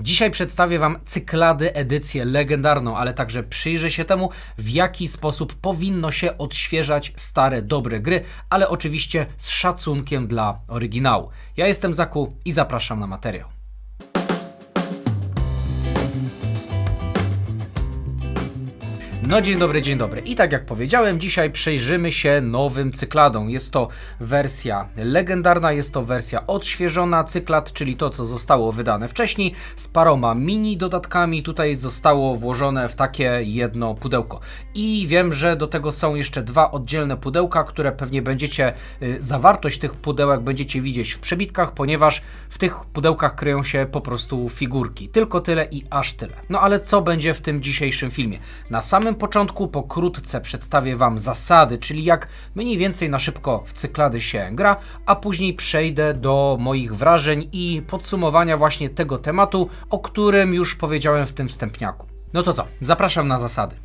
Dzisiaj przedstawię Wam Cyklady edycję legendarną, ale także przyjrzę się temu, w jaki sposób powinno się odświeżać stare, dobre gry, ale oczywiście z szacunkiem dla oryginału. Ja jestem Zaku i zapraszam na materiał. No dzień dobry. I tak jak powiedziałem, dzisiaj przyjrzymy się nowym cykladom. Jest to wersja legendarna, jest to wersja odświeżona, cyklad, czyli to, co zostało wydane wcześniej, z paroma mini dodatkami. Tutaj zostało włożone w takie jedno pudełko. I wiem, że do tego są jeszcze dwa oddzielne pudełka, które pewnie będziecie, zawartość tych pudełek będziecie widzieć w przebitkach, ponieważ w tych pudełkach kryją się po prostu figurki. Tylko tyle i aż tyle. No ale co będzie w tym dzisiejszym filmie? Na samym początku pokrótce przedstawię Wam zasady, czyli jak mniej więcej na szybko w cyklady się gra, a później przejdę do moich wrażeń i podsumowania właśnie tego tematu, o którym już powiedziałem w tym wstępniaku. No to co? Zapraszam na zasady.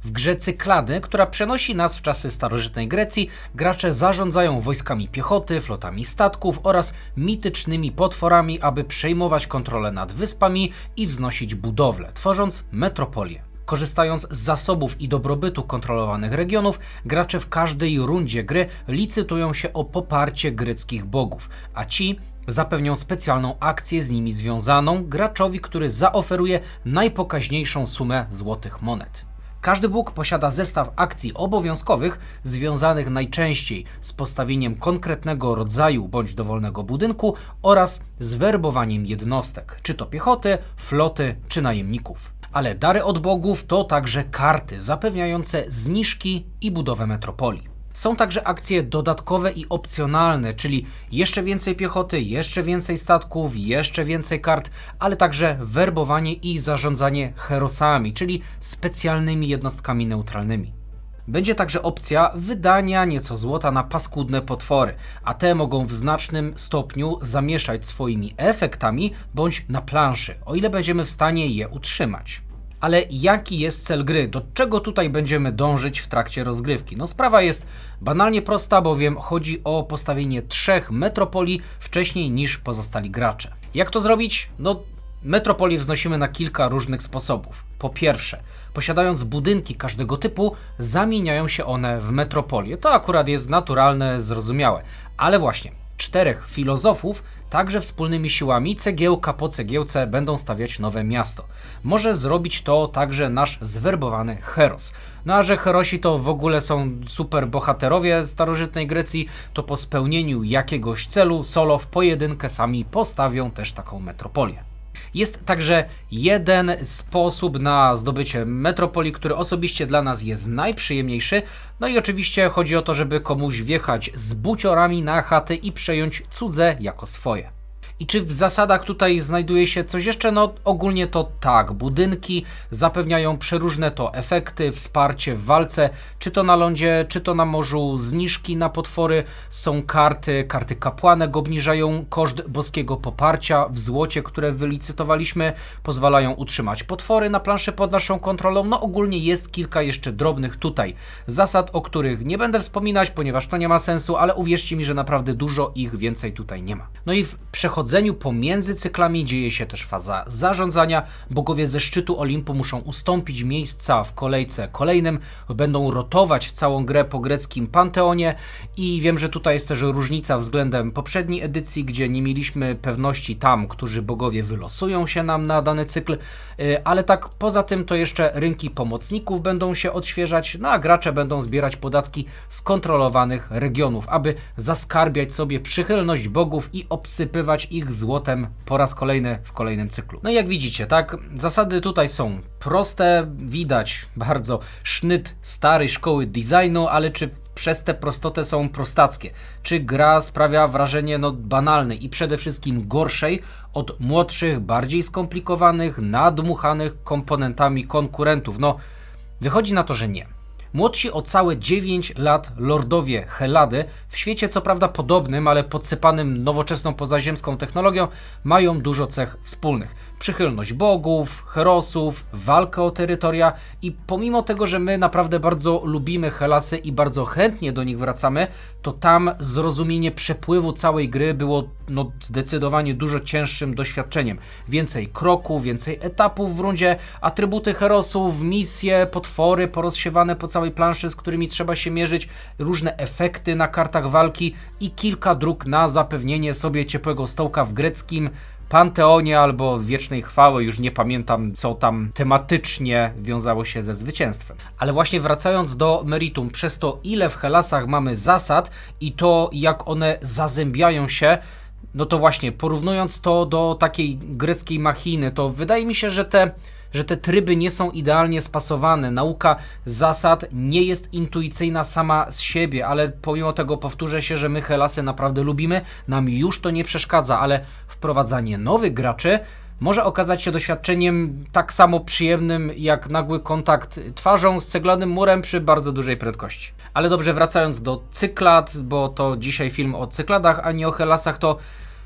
W grze Cyklady, która przenosi nas w czasy starożytnej Grecji, gracze zarządzają wojskami piechoty, flotami statków oraz mitycznymi potworami, aby przejmować kontrolę nad wyspami i wznosić budowle, tworząc metropolię. Korzystając z zasobów i dobrobytu kontrolowanych regionów, gracze w każdej rundzie gry licytują się o poparcie greckich bogów, a ci zapewnią specjalną akcję z nimi związaną graczowi, który zaoferuje najpokaźniejszą sumę złotych monet. Każdy bóg posiada zestaw akcji obowiązkowych związanych najczęściej z postawieniem konkretnego rodzaju bądź dowolnego budynku oraz z werbowaniem jednostek, czy to piechoty, floty czy najemników. Ale dary od bogów to także karty zapewniające zniżki i budowę metropolii. Są także akcje dodatkowe i opcjonalne, czyli jeszcze więcej piechoty, jeszcze więcej statków, jeszcze więcej kart, ale także werbowanie i zarządzanie herosami, czyli specjalnymi jednostkami neutralnymi. Będzie także opcja wydania nieco złota na paskudne potwory, a te mogą w znacznym stopniu zamieszać swoimi efektami bądź na planszy, o ile będziemy w stanie je utrzymać. Ale jaki jest cel gry? Do czego tutaj będziemy dążyć w trakcie rozgrywki? No sprawa jest banalnie prosta, bowiem chodzi o postawienie 3 metropolii wcześniej niż pozostali gracze. Jak to zrobić? No metropolie wznosimy na kilka różnych sposobów. Po pierwsze, posiadając budynki każdego typu, zamieniają się one w metropolie. To akurat jest naturalne, zrozumiałe. Ale właśnie, 4 filozofów także wspólnymi siłami, cegiełka po cegiełce, będą stawiać nowe miasto. Może zrobić to także nasz zwerbowany heros. No a że herosi to w ogóle są super bohaterowie starożytnej Grecji, to po spełnieniu jakiegoś celu solo w pojedynkę sami postawią też taką metropolię. Jest także jeden sposób na zdobycie metropolii, który osobiście dla nas jest najprzyjemniejszy. No i oczywiście chodzi o to, żeby komuś wjechać z buciorami na chaty i przejąć cudze jako swoje. I czy w zasadach tutaj znajduje się coś jeszcze? No ogólnie to tak, budynki zapewniają przeróżne to efekty, wsparcie w walce, czy to na lądzie, czy to na morzu, zniżki na potwory, są karty kapłanek obniżają koszt boskiego poparcia w złocie, które wylicytowaliśmy, pozwalają utrzymać potwory na planszy pod naszą kontrolą. No ogólnie jest kilka jeszcze drobnych tutaj zasad, o których nie będę wspominać, ponieważ to nie ma sensu, ale uwierzcie mi, że naprawdę dużo ich więcej tutaj nie ma. No i w przechodzeniu pomiędzy cyklami dzieje się też faza zarządzania. Bogowie ze szczytu Olimpu muszą ustąpić miejsca w kolejce kolejnym, będą rotować całą grę po greckim panteonie i wiem, że tutaj jest też różnica względem poprzedniej edycji, gdzie nie mieliśmy pewności tam, którzy bogowie wylosują się nam na dany cykl, ale tak poza tym to jeszcze rynki pomocników będą się odświeżać, no a gracze będą zbierać podatki z kontrolowanych regionów, aby zaskarbiać sobie przychylność bogów i obsypywać ich złotem po raz kolejny w kolejnym cyklu. No i jak widzicie, tak, zasady tutaj są proste, widać bardzo sznyt starej szkoły designu, ale czy przez tę prostotę są prostackie? Czy gra sprawia wrażenie banalnej i przede wszystkim gorszej od młodszych, bardziej skomplikowanych, nadmuchanych komponentami konkurentów? No, wychodzi na to, że nie. Młodsi o całe 9 lat lordowie Hellady, w świecie co prawda podobnym, ale podsypanym nowoczesną pozaziemską technologią, mają dużo cech wspólnych. przychylność bogów, herosów, walkę o terytoria i pomimo tego, że my naprawdę bardzo lubimy Helasy i bardzo chętnie do nich wracamy, to tam zrozumienie przepływu całej gry było zdecydowanie dużo cięższym doświadczeniem. Więcej kroków, więcej etapów w rundzie, atrybuty herosów, misje, potwory porozsiewane po całej planszy, z którymi trzeba się mierzyć, różne efekty na kartach walki i kilka dróg na zapewnienie sobie ciepłego stołka w greckim Panteonie albo wiecznej chwały, już nie pamiętam, co tam tematycznie wiązało się ze zwycięstwem. Ale właśnie wracając do meritum, przez to ile w Helasach mamy zasad i to jak one zazębiają się, no to właśnie porównując to do takiej greckiej machiny, to wydaje mi się, że te tryby nie są idealnie spasowane. Nauka zasad nie jest intuicyjna sama z siebie, ale pomimo tego powtórzę się, że my Helasy naprawdę lubimy, nam już to nie przeszkadza, ale wprowadzanie nowych graczy może okazać się doświadczeniem tak samo przyjemnym jak nagły kontakt twarzą z ceglanym murem przy bardzo dużej prędkości. Ale dobrze, wracając do cyklad, bo to dzisiaj film o cykladach, a nie o Helasach, to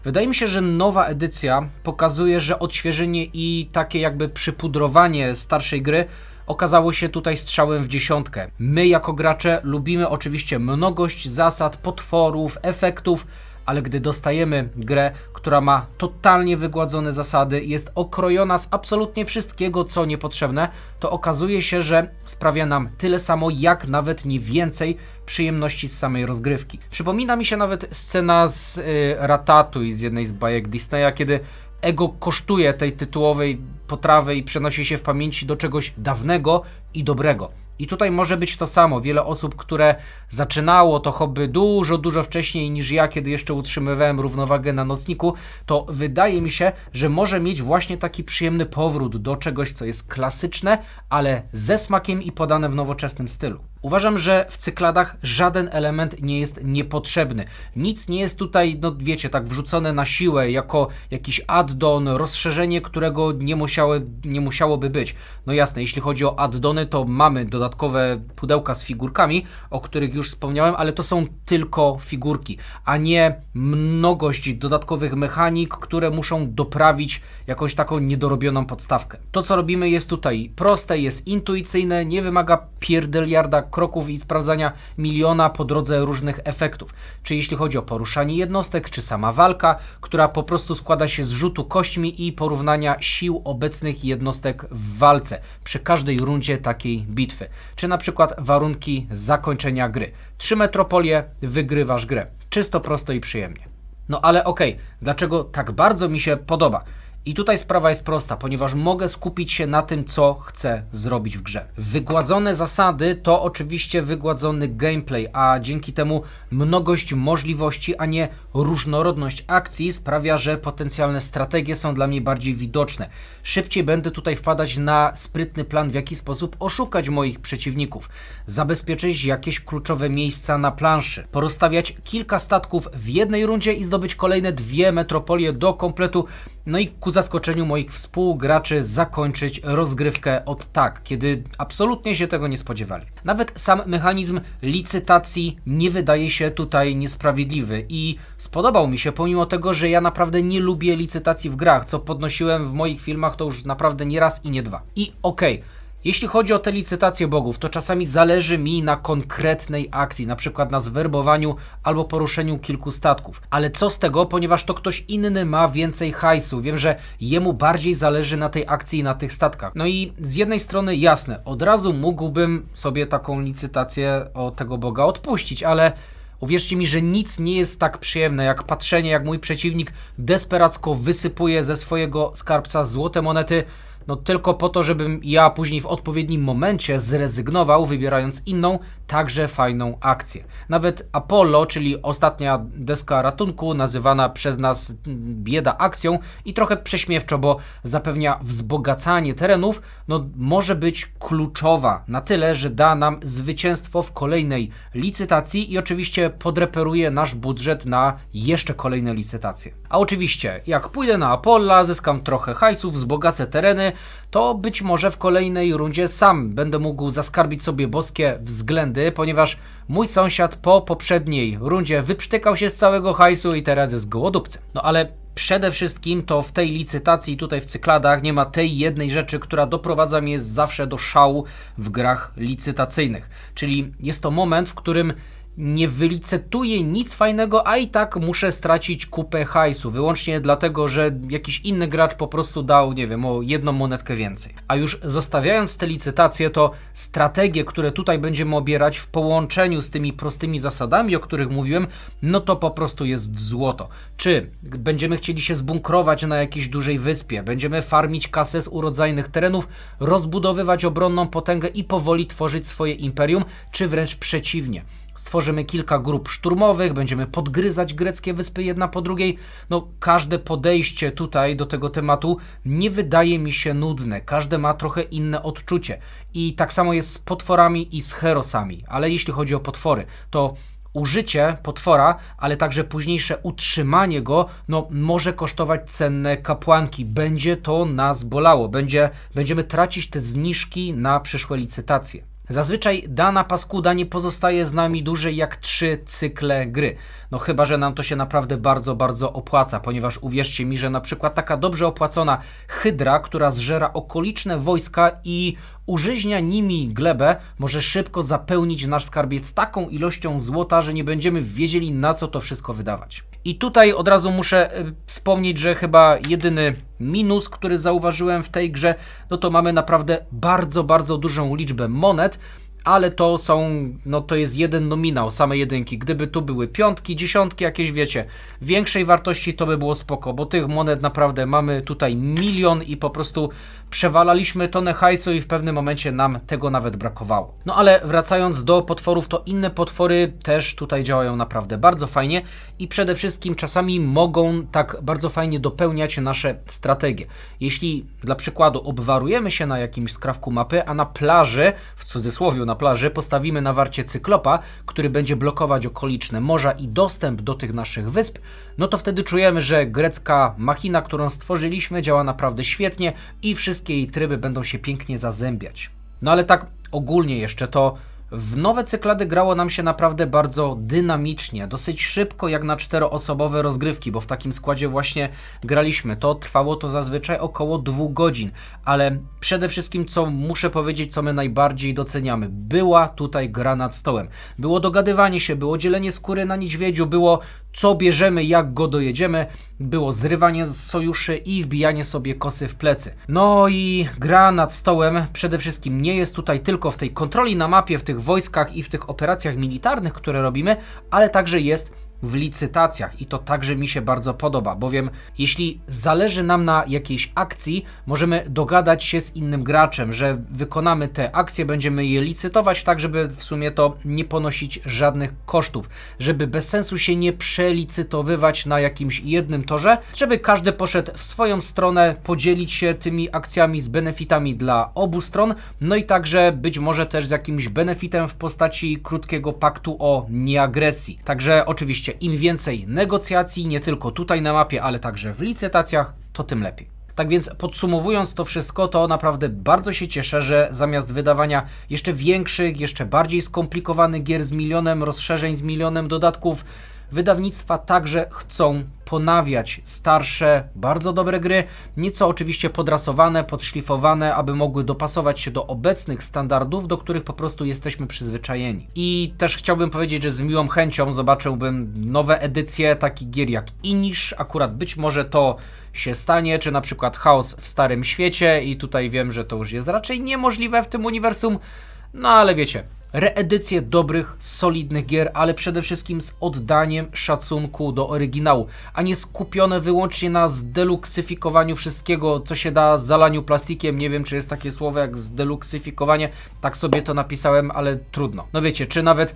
wydaje mi się, że nowa edycja pokazuje, że odświeżenie i takie jakby przypudrowanie starszej gry okazało się tutaj strzałem w dziesiątkę. My jako gracze lubimy oczywiście mnogość zasad, potworów, efektów, ale gdy dostajemy grę, która ma totalnie wygładzone zasady, jest okrojona z absolutnie wszystkiego, co niepotrzebne, to okazuje się, że sprawia nam tyle samo, jak nawet nie więcej przyjemności z samej rozgrywki. Przypomina mi się nawet scena z Ratatouille, z jednej z bajek Disneya, kiedy ego kosztuje tej tytułowej potrawy i przenosi się w pamięci do czegoś dawnego i dobrego. I tutaj może być to samo. Wiele osób, które zaczynało to hobby dużo wcześniej niż ja, kiedy jeszcze utrzymywałem równowagę na nocniku, to wydaje mi się, że może mieć właśnie taki przyjemny powrót do czegoś, co jest klasyczne, ale ze smakiem i podane w nowoczesnym stylu. Uważam, że w cykladach żaden element nie jest niepotrzebny. Nic nie jest tutaj, no wiecie, tak wrzucone na siłę, jako jakiś add-on, rozszerzenie, którego nie musiałoby być. No jasne, jeśli chodzi o add-ony, to mamy dodatkowe pudełka z figurkami, o których już wspomniałem, ale to są tylko figurki, a nie mnogość dodatkowych mechanik, które muszą doprawić jakąś taką niedorobioną podstawkę. To, co robimy, jest tutaj proste, jest intuicyjne, nie wymaga pierdeliarda kroków i sprawdzania miliona po drodze różnych efektów. Czy jeśli chodzi o poruszanie jednostek, czy sama walka, która po prostu składa się z rzutu kośćmi i porównania sił obecnych jednostek w walce przy każdej rundzie takiej bitwy. Czy na przykład warunki zakończenia gry. 3 metropolie, wygrywasz grę. Czysto, prosto i przyjemnie. No ale okej, dlaczego tak bardzo mi się podoba? I tutaj sprawa jest prosta, ponieważ mogę skupić się na tym, co chcę zrobić w grze. Wygładzone zasady to oczywiście wygładzony gameplay, a dzięki temu mnogość możliwości, a nie różnorodność akcji sprawia, że potencjalne strategie są dla mnie bardziej widoczne. Szybciej będę tutaj wpadać na sprytny plan, w jaki sposób oszukać moich przeciwników, zabezpieczyć jakieś kluczowe miejsca na planszy, porozstawiać kilka statków w jednej rundzie i zdobyć kolejne 2 metropolie do kompletu, no i ku zaskoczeniu moich współgraczy zakończyć rozgrywkę od tak, kiedy absolutnie się tego nie spodziewali. Nawet sam mechanizm licytacji nie wydaje się tutaj niesprawiedliwy i spodobał mi się, pomimo tego, że ja naprawdę nie lubię licytacji w grach, co podnosiłem w moich filmach to już naprawdę nie raz i nie dwa. I okej. Jeśli chodzi o te licytacje bogów, to czasami zależy mi na konkretnej akcji, na przykład na zwerbowaniu albo poruszeniu kilku statków. Ale co z tego, ponieważ to ktoś inny ma więcej hajsu. Wiem, że jemu bardziej zależy na tej akcji i na tych statkach. No i z jednej strony jasne, od razu mógłbym sobie taką licytację o tego boga odpuścić, ale uwierzcie mi, że nic nie jest tak przyjemne jak patrzenie, jak mój przeciwnik desperacko wysypuje ze swojego skarbca złote monety, no tylko po to, żebym ja później w odpowiednim momencie zrezygnował, wybierając inną, także fajną akcję. Nawet Apollo, czyli ostatnia deska ratunku, nazywana przez nas bieda akcją i trochę prześmiewczo, bo zapewnia wzbogacanie terenów, no może być kluczowa na tyle, że da nam zwycięstwo w kolejnej licytacji i oczywiście podreperuje nasz budżet na jeszcze kolejne licytacje. A oczywiście, jak pójdę na Apolla, zyskam trochę hajsów, wzbogacę tereny, to być może w kolejnej rundzie sam będę mógł zaskarbić sobie boskie względy, ponieważ mój sąsiad po poprzedniej rundzie wyprztykał się z całego hajsu i teraz jest gołodupcem. No ale Przede wszystkim to w tej licytacji, tutaj w Cykladach, nie ma tej jednej rzeczy, która doprowadza mnie zawsze do szału w grach licytacyjnych. Czyli jest to moment, w którym nie wylicytuję nic fajnego, a i tak muszę stracić kupę hajsu, wyłącznie dlatego, że jakiś inny gracz po prostu dał, nie wiem, o jedną monetkę więcej. A już zostawiając te licytacje, to strategie, które tutaj będziemy obierać w połączeniu z tymi prostymi zasadami, o których mówiłem, no to po prostu jest złoto. Czy będziemy chcieli się zbunkrować na jakiejś dużej wyspie, będziemy farmić kasę z urodzajnych terenów, rozbudowywać obronną potęgę i powoli tworzyć swoje imperium, czy wręcz przeciwnie. Stworzymy kilka grup szturmowych, będziemy podgryzać greckie wyspy jedna po drugiej. No, każde podejście tutaj do tego tematu nie wydaje mi się nudne. Każde ma trochę inne odczucie. I tak samo jest z potworami i z herosami. Ale jeśli chodzi o potwory, to użycie potwora, ale także późniejsze utrzymanie go, no, może kosztować cenne kapłanki. Będzie to nas bolało. Będziemy tracić te zniżki na przyszłe licytacje. Zazwyczaj dana paskuda nie pozostaje z nami dłużej jak 3 cykle gry. No chyba, że nam to się naprawdę bardzo, bardzo opłaca, ponieważ uwierzcie mi, że na przykład taka dobrze opłacona hydra, która zżera okoliczne wojska i użyźnia nimi glebę, może szybko zapełnić nasz skarbiec taką ilością złota, że nie będziemy wiedzieli, na co to wszystko wydawać. I tutaj od razu muszę wspomnieć, że chyba jedyny minus, który zauważyłem w tej grze, no to mamy naprawdę bardzo, bardzo dużą liczbę monet, ale to jest jeden nominał, same jedynki. Gdyby tu były piątki, dziesiątki, jakieś wiecie, większej wartości, to by było spoko, bo tych monet naprawdę mamy tutaj milion i po prostu przewalaliśmy tonę hajsu i w pewnym momencie nam tego nawet brakowało. No ale wracając do potworów, to inne potwory też tutaj działają naprawdę bardzo fajnie i przede wszystkim czasami mogą tak bardzo fajnie dopełniać nasze strategie. Jeśli dla przykładu obwarujemy się na jakimś skrawku mapy, a na plaży, w cudzysłowie na plaży, postawimy na warcie cyklopa, który będzie blokować okoliczne morza i dostęp do tych naszych wysp, no to wtedy czujemy, że grecka machina, którą stworzyliśmy, działa naprawdę świetnie i wszystkie jej tryby będą się pięknie zazębiać. No ale tak ogólnie jeszcze to w nowe Cyklady grało nam się naprawdę bardzo dynamicznie, dosyć szybko jak na 4-osobowe rozgrywki, bo w takim składzie właśnie graliśmy. Trwało to zazwyczaj około 2 godzin, ale przede wszystkim co muszę powiedzieć, co my najbardziej doceniamy, była tutaj gra nad stołem. Było dogadywanie się, było dzielenie skóry na niedźwiedziu, było co bierzemy, jak go dojedziemy, było zrywanie sojuszy i wbijanie sobie kosy w plecy. No i gra nad stołem przede wszystkim nie jest tutaj tylko w tej kontroli na mapie, w tych wojskach i w tych operacjach militarnych, które robimy, ale także jest w licytacjach i to także mi się bardzo podoba, bowiem jeśli zależy nam na jakiejś akcji, możemy dogadać się z innym graczem, że wykonamy te akcje, będziemy je licytować tak, żeby w sumie to nie ponosić żadnych kosztów, żeby bez sensu się nie przelicytowywać na jakimś jednym torze, żeby każdy poszedł w swoją stronę, podzielić się tymi akcjami z benefitami dla obu stron, no i także być może też z jakimś benefitem w postaci krótkiego paktu o nieagresji. Także oczywiście im więcej negocjacji, nie tylko tutaj na mapie, ale także w licytacjach, to tym lepiej. Tak więc podsumowując to wszystko, to naprawdę bardzo się cieszę, że zamiast wydawania jeszcze większych, jeszcze bardziej skomplikowanych gier z milionem rozszerzeń, z milionem dodatków, wydawnictwa także chcą ponawiać starsze, bardzo dobre gry, nieco oczywiście podrasowane, podszlifowane, aby mogły dopasować się do obecnych standardów, do których po prostu jesteśmy przyzwyczajeni. I też chciałbym powiedzieć, że z miłą chęcią zobaczyłbym nowe edycje takich gier jak Inish, akurat być może to się stanie, czy na przykład Chaos w Starym Świecie i tutaj wiem, że to już jest raczej niemożliwe w tym uniwersum, no ale wiecie, reedycje dobrych, solidnych gier, ale przede wszystkim z oddaniem szacunku do oryginału, a nie skupione wyłącznie na zdeluksyfikowaniu wszystkiego, co się da, zalaniu plastikiem. Nie wiem, czy jest takie słowo jak zdeluksyfikowanie, tak sobie to napisałem, ale trudno. No wiecie, czy nawet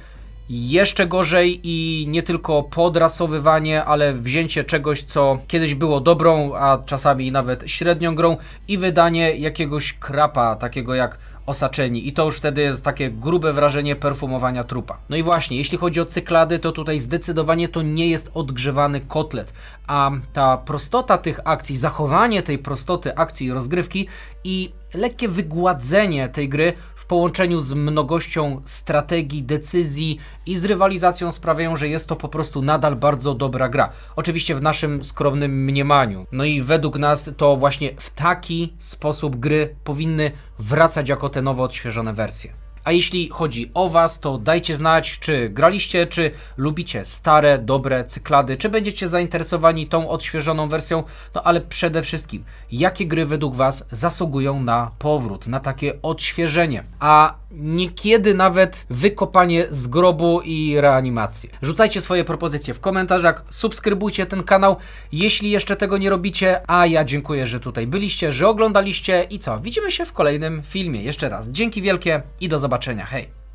jeszcze gorzej i nie tylko podrasowywanie, ale wzięcie czegoś, co kiedyś było dobrą, a czasami nawet średnią grą i wydanie jakiegoś krapa, takiego jak Osaczeni. I to już wtedy jest takie grube wrażenie perfumowania trupa. No i właśnie, jeśli chodzi o Cyklady, to tutaj zdecydowanie to nie jest odgrzewany kotlet, a ta prostota tych akcji, zachowanie tej prostoty akcji i rozgrywki i lekkie wygładzenie tej gry w połączeniu z mnogością strategii, decyzji i z rywalizacją sprawiają, że jest to po prostu nadal bardzo dobra gra. Oczywiście w naszym skromnym mniemaniu. No i według nas to właśnie w taki sposób gry powinny wracać jako te nowo odświeżone wersje. A jeśli chodzi o Was, to dajcie znać, czy graliście, czy lubicie stare, dobre cyklady, czy będziecie zainteresowani tą odświeżoną wersją, no ale przede wszystkim, jakie gry według Was zasługują na powrót, na takie odświeżenie, a niekiedy nawet wykopanie z grobu i reanimację. Rzucajcie swoje propozycje w komentarzach, subskrybujcie ten kanał, jeśli jeszcze tego nie robicie, a ja dziękuję, że tutaj byliście, że oglądaliście i co, widzimy się w kolejnym filmie. Jeszcze raz dzięki wielkie i do zobaczenia, hej!